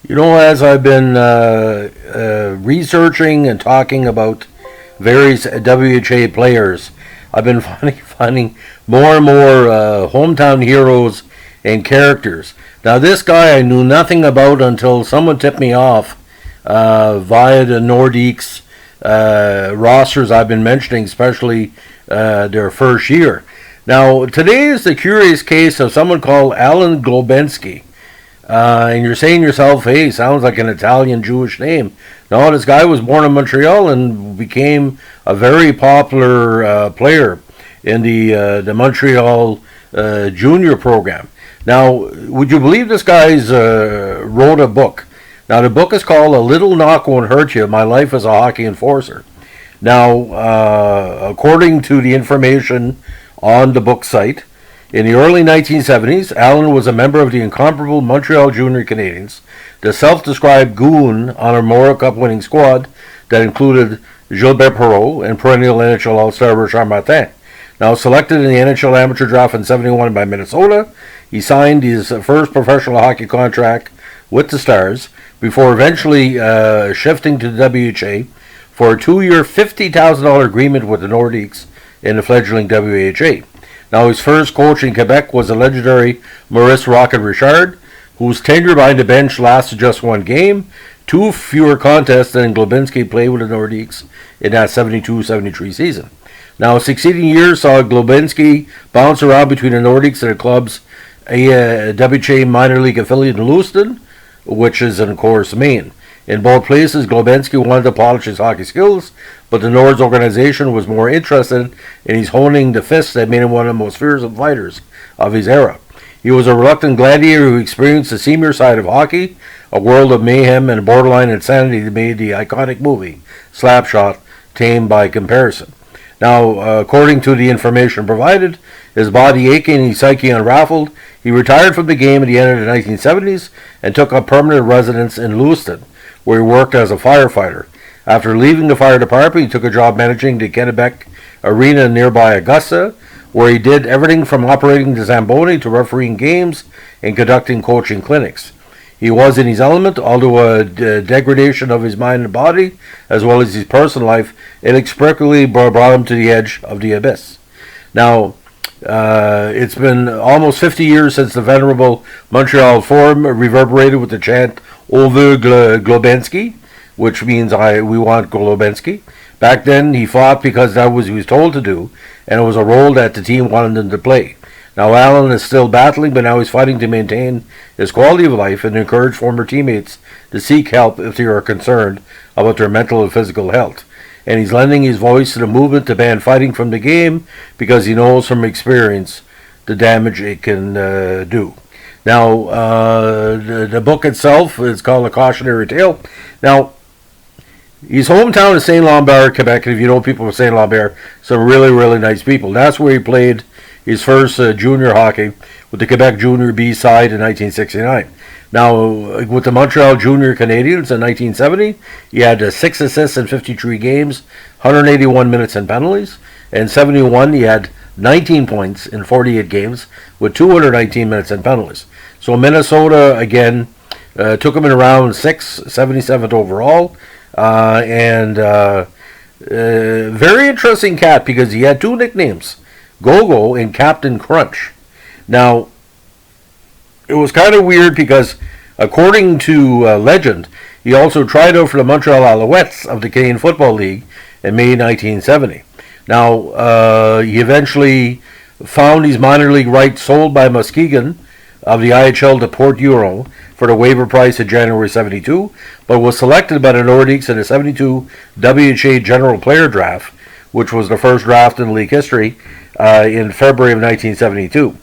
As I've been researching and talking about various WHA players, I've been finding more and more hometown heroes and characters. Now, this guy I knew nothing about until someone tipped me off via the Nordiques rosters I've been mentioning, especially their first year. Now, today is the curious case of someone called Allan Globensky. And you're saying to yourself, hey, sounds like an Italian Jewish name. No, this guy was born in Montreal and became a very popular player in the Montreal junior program. Now, would you believe this guy's wrote a book? Now, the book is called A Little Knock Won't Hurt You, My Life as a Hockey Enforcer. Now, according to the information on the book site, in the early 1970s, Allan was a member of the incomparable Montreal Junior Canadiens, the self-described goon on a Memorial Cup winning squad that included Gilbert Perreault and perennial NHL All-Star Richard Martin. Now selected in the NHL Amateur Draft in '71 by Minnesota, he signed his first professional hockey contract with the Stars before eventually shifting to the WHA for a 2-year $50,000 agreement with the Nordiques in the fledgling WHA. Now, his first coach in Quebec was the legendary Maurice Rocket Richard, whose tenure behind the bench lasted just one game, 2 fewer contests than Globensky played with the Nordiques in that 72-73 season. Now, succeeding years saw Globensky bounce around between the Nordiques and the club's WHA minor league affiliate in Lewiston, which is, of course, Maine. In both places, Globensky wanted to polish his hockey skills, but the Nords organization was more interested in his honing the fists that made him one of the most fearsome fighters of his era. He was a reluctant gladiator who experienced the seamier side of hockey, a world of mayhem and borderline insanity that made the iconic movie Slapshot tame by comparison. Now, according to the information provided, his body aching and his psyche unraveled, he retired from the game at the end of the 1970s and took up permanent residence in Lewiston, where he worked as a firefighter. After leaving the fire department, he took a job managing the Kennebec Arena in nearby Augusta, where he did everything from operating the Zamboni to refereeing games and conducting coaching clinics. He was in his element, although a degradation of his mind and body, as well as his personal life, inexplicably brought him to the edge of the abyss. Now, it's been almost 50 years since the venerable Montreal Forum reverberated with the chant "On veut Globensky," which means we want Globensky. Back then, he fought because that was what he was told to do, and it was a role that the team wanted him to play. Now, Allan is still battling, but now he's fighting to maintain his quality of life and encourage former teammates to seek help if they are concerned about their mental and physical health. And he's lending his voice to the movement to ban fighting from the game because he knows from experience the damage it can do. Now, the book itself is called A Cautionary Tale. Now, his hometown is Saint Lambert, Quebec, and if you know people from Saint Lambert, some really, really nice people. That's where he played his first junior hockey with the Quebec Junior B side in 1969. Now, with the Montreal Junior Canadiens in 1970, he had 6 assists in 53 games, 181 minutes in penalties. In 71, he had 19 points in 48 games with 219 minutes in penalties. So Minnesota, again, took him in round 6, 77th overall. Very interesting cat because he had 2 nicknames, Go-Go and Captain Crunch. Now, it was kind of weird because, according to legend, he also tried out for the Montreal Alouettes of the Canadian Football League in May 1970. Now, he eventually found his minor league rights sold by Muskegon of the IHL to Port Huron for the waiver price in January 72, but was selected by the Nordiques in the 72 WHA General Player Draft, which was the first draft in league history, in February of 1972.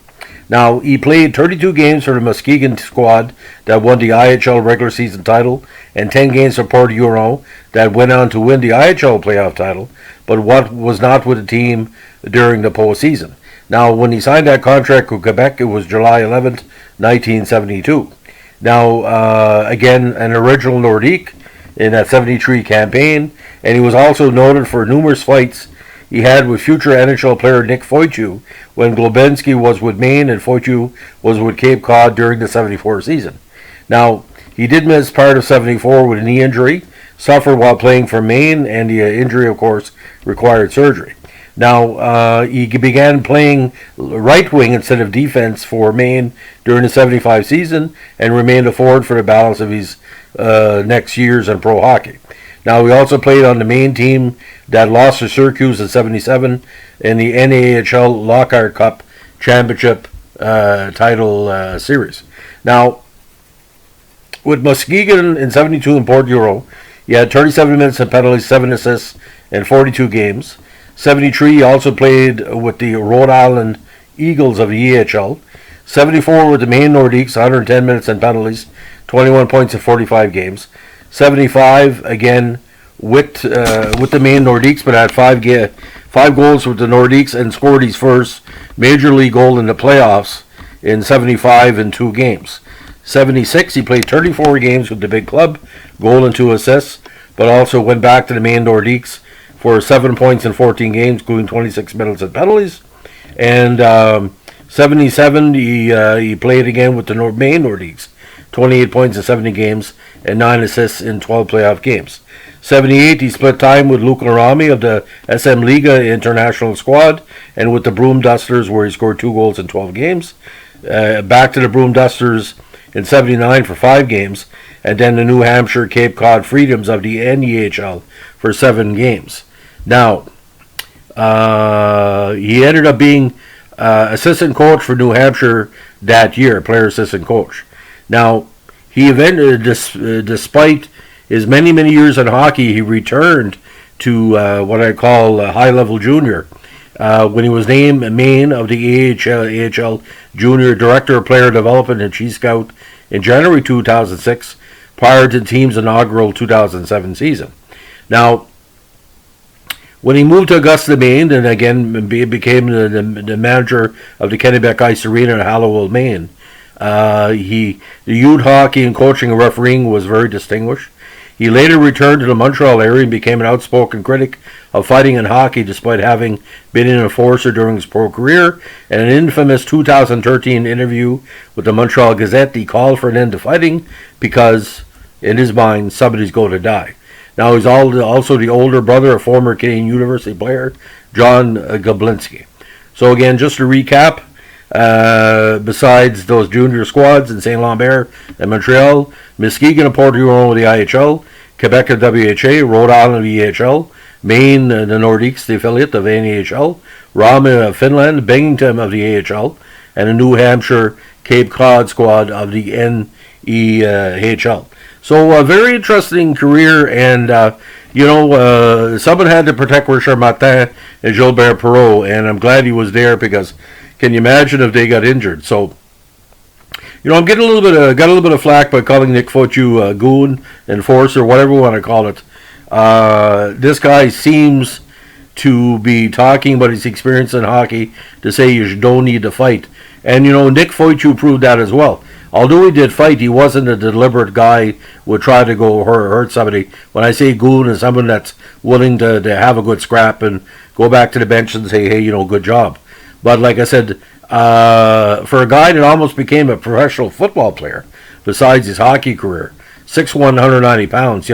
Now, he played 32 games for the Muskegon squad that won the IHL regular season title and 10 games for Port Huron that went on to win the IHL playoff title, but what was not with the team during the postseason. Now, when he signed that contract with Quebec, it was July 11th, 1972. Now, again, an original Nordique in that 73 campaign, and he was also noted for numerous fights he had with future NHL player Nick Foytu when Globensky was with Maine and Foytu was with Cape Cod during the 74 season. Now, he did miss part of 74 with a knee injury, suffered while playing for Maine, and the injury, of course, required surgery. Now, he began playing right wing instead of defense for Maine during the 75 season and remained a forward for the balance of his next years in pro hockey. Now, he also played on the Maine team that lost to Syracuse in 77 in the NAHL Lockhart Cup Championship title series. Now, with Muskegon in 72 and Port Euro, he had 37 minutes and penalties, 7 assists in 42 games. 73, he also played with the Rhode Island Eagles of the EHL. 74 with the Maine Nordiques, 110 minutes and penalties, 21 points in 45 games. 75 again with the Maine Nordiques, but had 5 goals with the Nordiques and scored his first major league goal in the playoffs in 75 in 2 games. 76, he played 34 games with the big club, goal and 2 assists, but also went back to the Maine Nordiques for 7 points in 14 games, including 26 minutes and penalties. And 77, he played again with the Maine Nordiques, 28 points in 70 games and 9 assists in 12 playoff games. 78, he split time with Luke Larami of the SM Liga International squad and with the Broom Dusters, where he scored 2 goals in 12 games. Back to the Broom Dusters in 79 for 5 games, and then the New Hampshire Cape Cod Freedoms of the NEHL for 7 games. Now, he ended up being assistant coach for New Hampshire that year, player assistant coach. Now, he eventually, despite his many years in hockey, he returned to what I call high-level junior. When he was named Maine of the AHL Junior Director of Player Development and Chief Scout in January 2006, prior to the team's inaugural 2007 season. Now, when he moved to Augusta, Maine, and again became the manager of the Kennebec Ice Arena in Hallowell, Maine, the youth hockey and coaching and refereeing was very distinguished. He later returned to the Montreal area and became an outspoken critic of fighting in hockey, despite having been an enforcer during his pro career. In an infamous 2013 interview with the Montreal Gazette, he called for an end to fighting because, in his mind, somebody's going to die. Now, he's also the older brother of former Canadian University player John Globensky. So again, just to recap, besides those junior squads in St. Lambert and Montreal, Muskegon and Port Huron with the IHL, Quebec and WHA, Rhode Island the EHL, Maine the Nordiques, the affiliate of NAHL, Rama of Finland, Binghamton of the AHL, and the New Hampshire Cape Cod squad of the NEHL. So a very interesting career, and someone had to protect Richard Martin and Gilbert Perreault, and I'm glad he was there, because can you imagine if they got injured? So, I'm getting a little bit of flack by calling Nick Fotu a goon, enforcer, whatever you want to call it. This guy seems to be talking about his experience in hockey to say you don't need to fight. And, Nick Fotu proved that as well. Although he did fight, he wasn't a deliberate guy who would try to go hurt somebody. When I say goon, is someone that's willing to have a good scrap and go back to the bench and say, hey, good job. But like I said, for a guy that almost became a professional football player, besides his hockey career, 6'1", 190 pounds,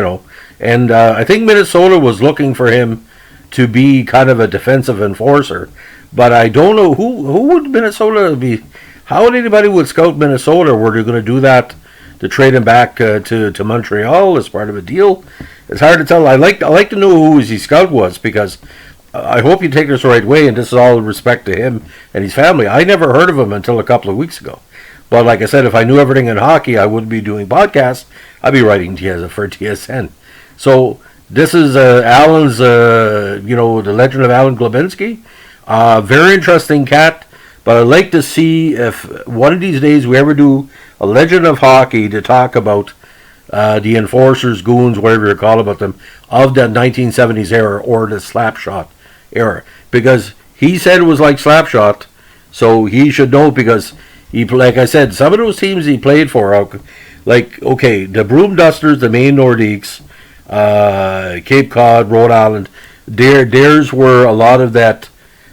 and I think Minnesota was looking for him to be kind of a defensive enforcer. But I don't know who would Minnesota be. How would anybody would scout Minnesota? Were they going to do that to trade him back to Montreal as part of a deal? It's hard to tell. I like to know who his scout was, because I hope you take this the right way, and this is all respect to him and his family. I never heard of him until a couple of weeks ago. But like I said, if I knew everything in hockey, I wouldn't be doing podcasts. I'd be writing for TSN. So this is Allan's, the legend of Allan Globensky. Very interesting cat. But I'd like to see if one of these days we ever do a legend of hockey to talk about the enforcers, goons, whatever you call about them, of the 1970s era or the Slapshot era. Because he said it was like Slapshot, so he should know, because he, like I said, some of those teams he played for, the Broom Dusters, the Maine Nordiques, Cape Cod, Rhode Island, theirs were a lot of that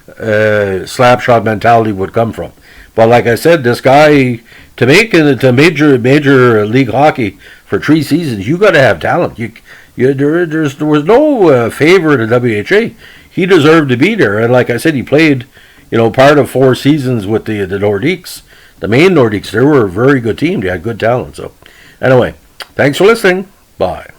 Slapshot mentality would come from. But like I said, this guy to make it to major league hockey for 3 seasons, you got to have talent. There was no favor to WHA. He deserved to be there, and like I said, he played, part of 4 seasons with the Nordiques, the main Nordiques. They were a very good team. They had good talent. So, anyway, thanks for listening. Bye.